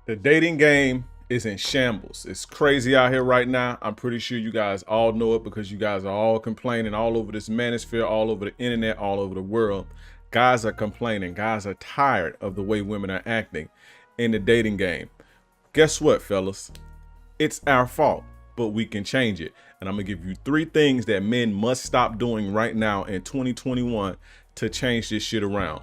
The dating game is in shambles. It's crazy out here right now. I'm pretty sure you guys all know it because you guys are all complaining all over this manosphere, all over the internet, all over the world. Guys are complaining. Guys are tired of the way women are acting in the dating game. Guess what, fellas? It's our fault, but we can change it. And I'm gonna give you 3 things that men must stop doing right now in 2021 to change this shit around.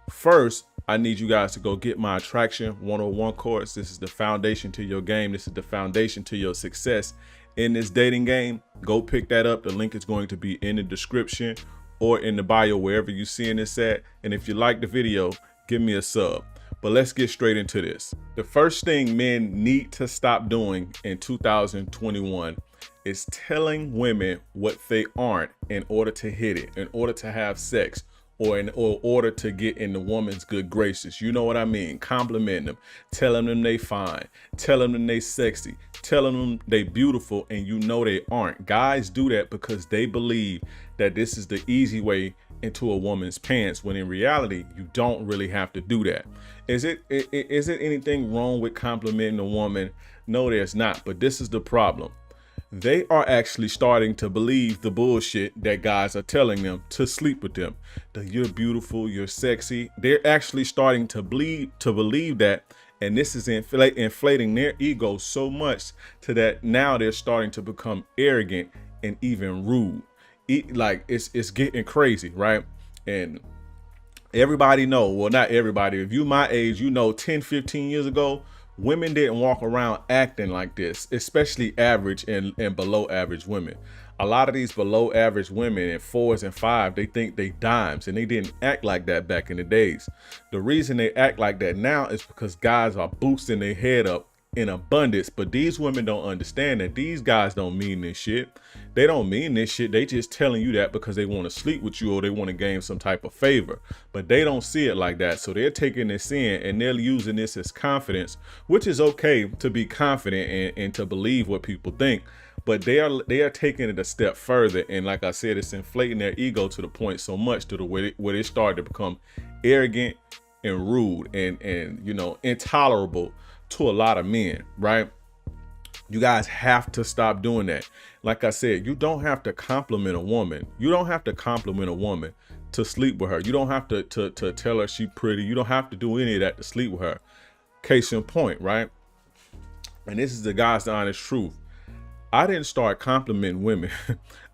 First, I need you guys to go get my Attraction 101 course. This is the foundation to your game. This is the foundation to your success in this dating game. Go pick that up. The link is going to be in the description or in the bio, wherever you're seeing this at. And if you like the video, give me a sub. But let's get straight into this. The first thing men need to stop doing in 2021 is telling women what they aren't in order to hit it, in order to have sex, or in order to get in the woman's good graces. You know what I mean? Complimenting them, telling them they fine, telling them they sexy, telling them they beautiful, and you know they aren't. Guys do that because they believe that this is the easy way into a woman's pants, when in reality, you don't really have to do that. Is it anything wrong with complimenting a woman? No, there's not, but this is the problem. They are actually starting to believe the bullshit that guys are telling them to sleep with them. That you're beautiful, you're sexy. They're actually starting to believe that, and this is inflating their ego so much to that now they're starting to become arrogant and even rude. Like it's getting crazy, right? And everybody know, well, not everybody, if you my age, you know 10, 15 years ago, women didn't walk around acting like this, especially average and below average women. A lot of these below average women in 4s and 5s, they think they dimes, and they didn't act like that back in the days. The reason they act like that now is because guys are boosting their head up in abundance, but these women don't understand that these guys don't mean this shit. They don't mean this shit. They just telling you that because they want to sleep with you or they want to gain some type of favor, but they don't see it like that. So they're taking this in and they're using this as confidence, which is okay to be confident and to believe what people think, but they are taking it a step further. And like I said, it's inflating their ego to the point so much to the way where they start to become arrogant and rude and you know, intolerable to a lot of men, right? You guys have to stop doing that. Like I said, you don't have to compliment a woman. You don't have to compliment a woman to sleep with her. You don't have to tell her she pretty. You don't have to do any of that to sleep with her. Case in point, right? And this is the God's honest truth. I didn't start complimenting women.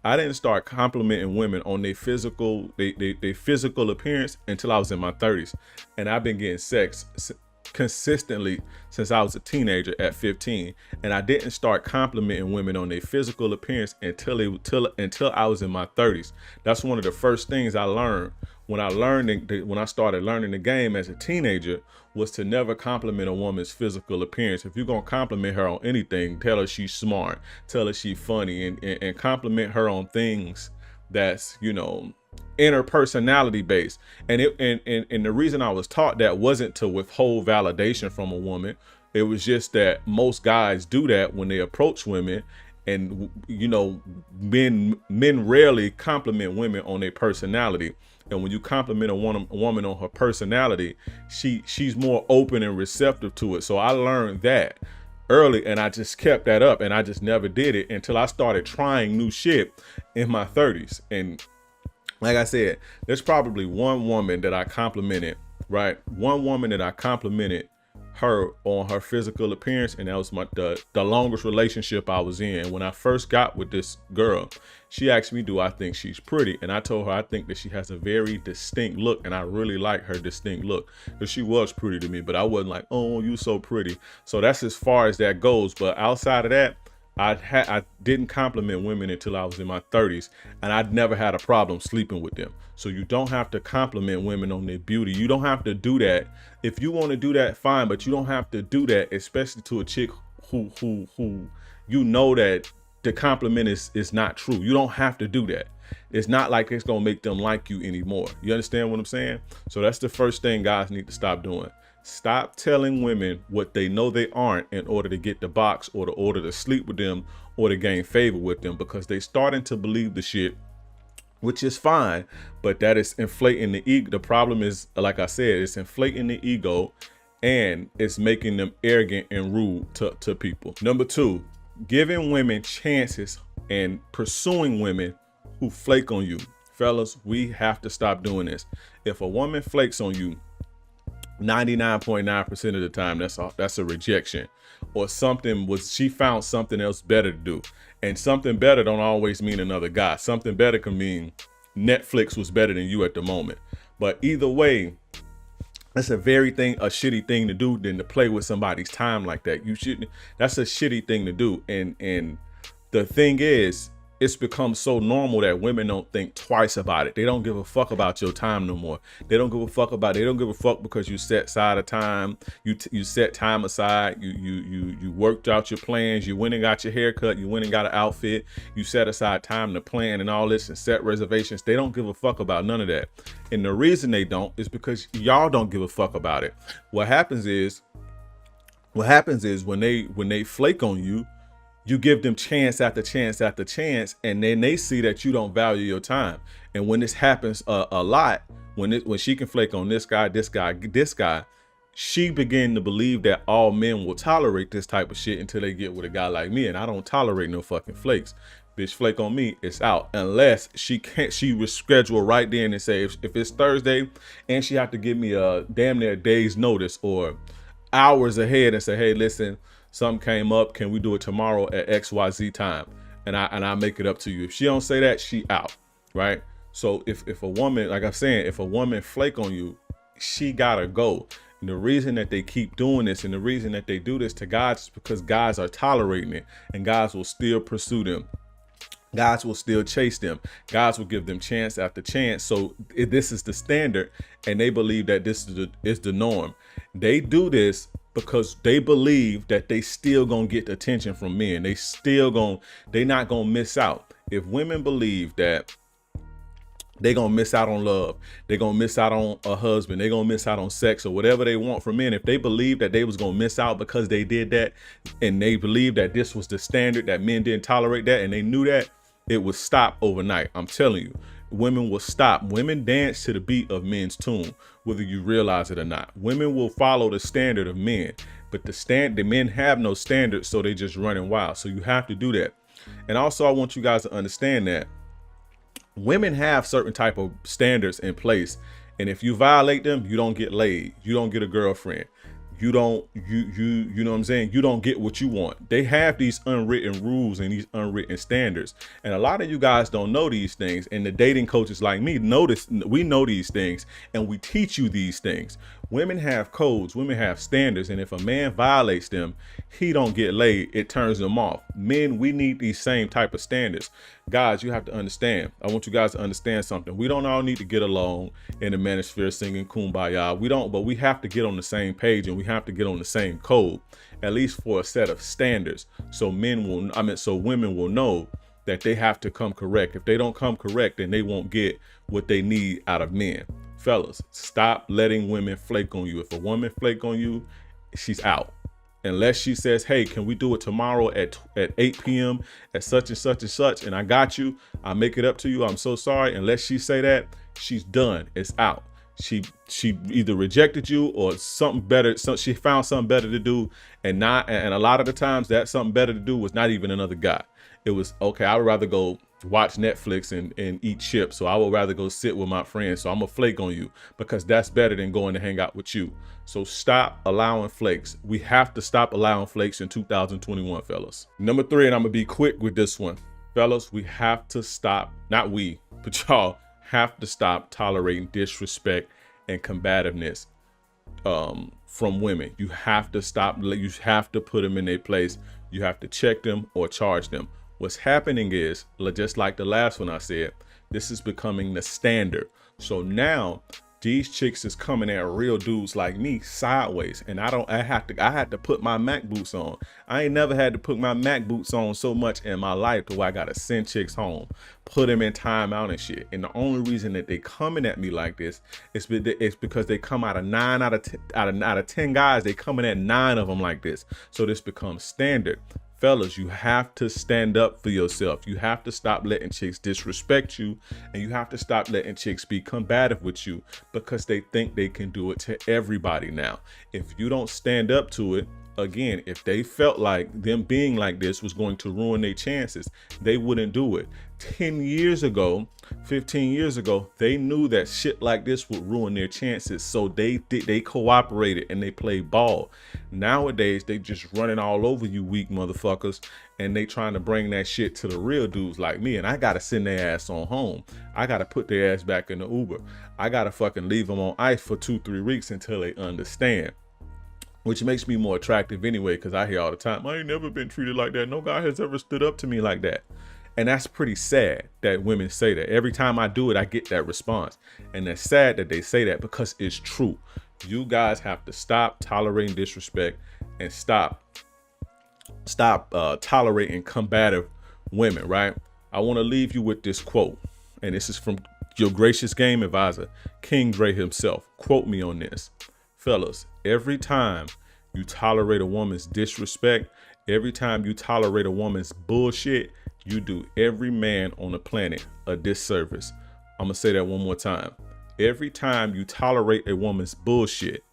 I didn't start complimenting women on their physical appearance until I was in my 30s. And I've been getting sex consistently since I was a teenager at 15, and I didn't start complimenting women on their physical appearance until I was in my 30s. That's one of the first things I learned when I started learning the game as a teenager, was to never compliment a woman's physical appearance. If you're gonna compliment her on anything, tell her she's smart, tell her she's funny, and compliment her on things that's, you know, inner personality based. And the reason I was taught that wasn't to withhold validation from a woman. It was just that most guys do that when they approach women, and you know, men rarely compliment women on their personality. And when you compliment a woman on her personality, she's more open and receptive to it. So I learned that early, and I just kept that up, and I just never did it until I started trying new shit in my 30s. And like I said, there's probably one woman that I complimented, right? One woman that I complimented her on her physical appearance, and that was the longest relationship I was in. When I first got with this girl, she asked me, do I think she's pretty? And I told her I think that she has a very distinct look, and I really like her distinct look, because she was pretty to me, but I wasn't like, oh, you so pretty. So that's as far as that goes. But outside of that, I didn't compliment women until I was in my 30s, and I'd never had a problem sleeping with them. So you don't have to compliment women on their beauty. You don't have to do that. If you want to do that, fine, but you don't have to do that, especially to a chick who you know that the compliment is not true. You don't have to do that. It's not like it's gonna make them like you anymore. You understand what I'm saying? So that's the first thing guys need to stop doing. Stop telling women what they know they aren't in order to get the box, or to order to sleep with them, or to gain favor with them, because they starting to believe the shit, which is fine, but that is inflating the ego. The problem is, like I said, it's inflating the ego, and it's making them arrogant and rude to people. Number two, giving women chances and pursuing women who flake on you. Fellas, we have to stop doing this. If a woman flakes on you, 99.9% of the time, that's a rejection, or she found something else better to do. And something better don't always mean another guy. Something better can mean Netflix was better than you at the moment. But either way, that's a shitty thing to do than to play with somebody's time like that. You shouldn't. That's a shitty thing to do. And the thing is, it's become so normal that women don't think twice about it. They don't give a fuck about your time no more. They don't give a fuck because you set aside a time. You set time aside. You worked out your plans. You went and got your haircut. You went and got an outfit. You set aside time to plan and all this and set reservations. They don't give a fuck about none of that. And the reason they don't is because y'all don't give a fuck about it. What happens is when they flake on you, you give them chance after chance after chance, and then they see that you don't value your time. And when this happens a lot, when she can flake on this guy, she begin to believe that all men will tolerate this type of shit until they get with a guy like me, and I don't tolerate no fucking flakes. Bitch, flake on me, it's out. Unless she reschedule right then and say, if it's Thursday and she have to give me a damn near day's notice or hours ahead and say, hey, listen, something came up, can we do it tomorrow at XYZ time? And I make it up to you. If she don't say that, she out, right? So if a woman, like I'm saying, if a woman flake on you, she gotta go. And the reason that they keep doing this and the reason that they do this to guys is because guys are tolerating it, and guys will still pursue them. Guys will still chase them. Guys will give them chance after chance. So this is the standard, and they believe that this is the norm. They do this because they believe that they still gonna get attention from men. They not gonna miss out. If women believe that they gonna miss out on love, they gonna miss out on a husband, they gonna miss out on sex or whatever they want from men, if they believe that they was gonna miss out because they did that, and they believe that this was the standard, that men didn't tolerate that, and they knew that, it would stop overnight. I'm telling you, women will stop. Women dance to the beat of men's tune, whether you realize it or not. Women will follow the standard of men, but the men have no standards, so they just running wild. So you have to do that. And also, I want you guys to understand that women have certain type of standards in place, and if you violate them, you don't get laid. You don't get a girlfriend. You know what I'm saying? You don't get what you want. They have these unwritten rules and these unwritten standards. And a lot of you guys don't know these things. And the dating coaches like me we know these things, and we teach you these things. Women have codes, women have standards, and if a man violates them, he don't get laid, it turns them off. Men, we need these same type of standards. Guys, you have to understand. I want you guys to understand something. We don't all need to get along in the manosphere singing Kumbaya. We don't, but we have to get on the same page, and we have to get on the same code, at least for a set of standards. So women will know that they have to come correct. If they don't come correct, then they won't get what they need out of men. Fellas, stop letting women flake on you. If a woman flake on you, she's out. Unless she says, hey, can we do it tomorrow at 8 p.m. at such and such and such, and I got you, I'll make it up to you, I'm so sorry. Unless she say that, she's done. It's out. She either rejected you or something better. So she found something better to do, and a lot of the times that something better to do was not even another guy. It was, okay, I would rather go watch Netflix and eat chips. So I would rather go sit with my friends. So I'm gonna flake on you because that's better than going to hang out with you. So stop allowing flakes. We have to stop allowing flakes in 2021, fellas. Number 3, and I'm gonna be quick with this one. Fellas, we have to stop, not we, but y'all have to stop tolerating disrespect and combativeness from women. You have to stop. You have to put them in their place. You have to check them or charge them. What's happening is, just like the last one I said, this is becoming the standard. So now these chicks is coming at real dudes like me sideways, and I had to put my Mac boots on. I ain't never had to put my Mac boots on so much in my life to where I gotta send chicks home, put them in timeout and shit. And the only reason that they coming at me like this is because they come out of 10 guys, they coming at 9 of them like this. So this becomes standard. Fellas, you have to stand up for yourself. You have to stop letting chicks disrespect you, and you have to stop letting chicks be combative with you because they think they can do it to everybody now. If you don't stand up to it, again, if they felt like them being like this was going to ruin their chances, they wouldn't do it. 10 years ago, 15 years ago, they knew that shit like this would ruin their chances. So they cooperated and they played ball. Nowadays, they just running all over you weak motherfuckers, and they trying to bring that shit to the real dudes like me. And I gotta send their ass on home. I gotta put their ass back in the Uber. I gotta fucking leave them on ice for 2-3 weeks until they understand. Which makes me more attractive anyway, because I hear all the time, I ain't never been treated like that. No guy has ever stood up to me like that. And that's pretty sad that women say that. Every time I do it, I get that response. And it's sad that they say that because it's true. You guys have to stop tolerating disrespect and stop tolerating combative women, right? I want to leave you with this quote. And this is from your gracious game advisor, King Dre himself. Quote me on this. Fellas, every time you tolerate a woman's disrespect, every time you tolerate a woman's bullshit, you do every man on the planet a disservice. I'm gonna say that one more time. Every time you tolerate a woman's bullshit,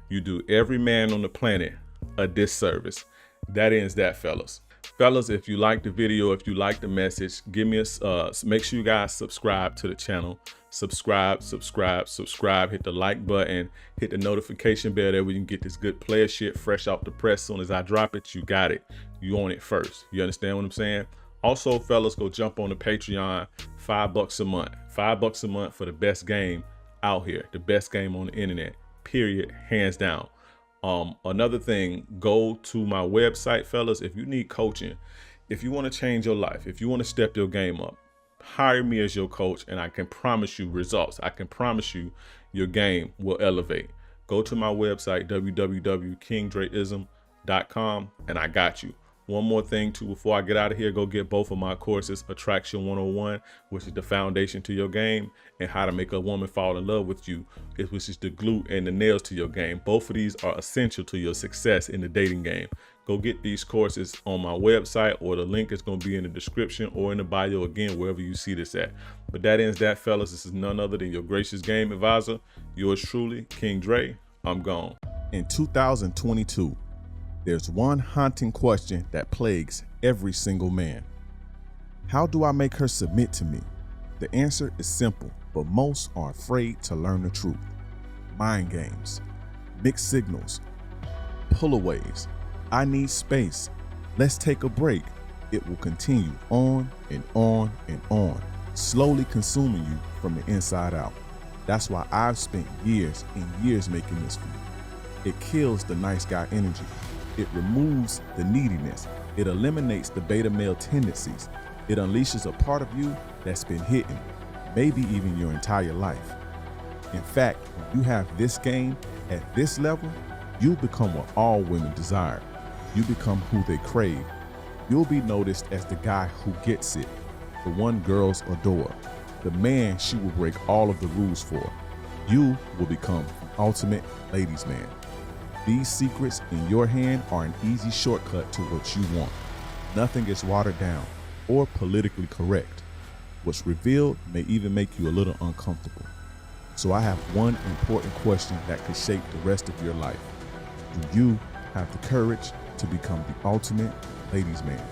you do every man on the planet a disservice. That ends that, fellas. Fellas, if you like the video, if you like the message, give me make sure you guys subscribe to the channel. Subscribe, hit the like button, hit the notification bell there where you can get this good player shit fresh off the press. Soon as I drop it, you got it. You own it first. You understand what I'm saying? Also, fellas, go jump on the Patreon, $5 a month. $5 a month for the best game out here, the best game on the internet, period, hands down. Another thing, go to my website, fellas. If you need coaching, if you want to change your life, if you want to step your game up, hire me as your coach, and I can promise you results. I can promise you your game will elevate. Go to my website, www.kingdreism.com, and I got you. One more thing too, before I get out of here, go get both of my courses, Attraction 101, which is the foundation to your game, and How to Make a Woman Fall in Love with You, which is the glue and the nails to your game. Both of these are essential to your success in the dating game. Go get these courses on my website, or the link is going to be in the description or in the bio, again, wherever you see this at. But that ends that, fellas. This is none other than your gracious game advisor, yours truly, King Dre. I'm gone. In 2022, there's one haunting question that plagues every single man. How do I make her submit to me? The answer is simple, but most are afraid to learn the truth. Mind games, mixed signals, pullaways, I need space, let's take a break. It will continue on and on and on, slowly consuming you from the inside out. That's why I've spent years and years making this for you. It kills the nice guy energy. It removes the neediness. It eliminates the beta male tendencies. It unleashes a part of you that's been hidden, maybe even your entire life. In fact, when you have this game at this level, you become what all women desire. You become who they crave. You'll be noticed as the guy who gets it, the one girls adore, the man she will break all of the rules for. You will become the ultimate ladies' man. These secrets in your hand are an easy shortcut to what you want. Nothing is watered down or politically correct. What's revealed may even make you a little uncomfortable. So I have one important question that could shape the rest of your life. Do you have the courage to become the ultimate ladies' man?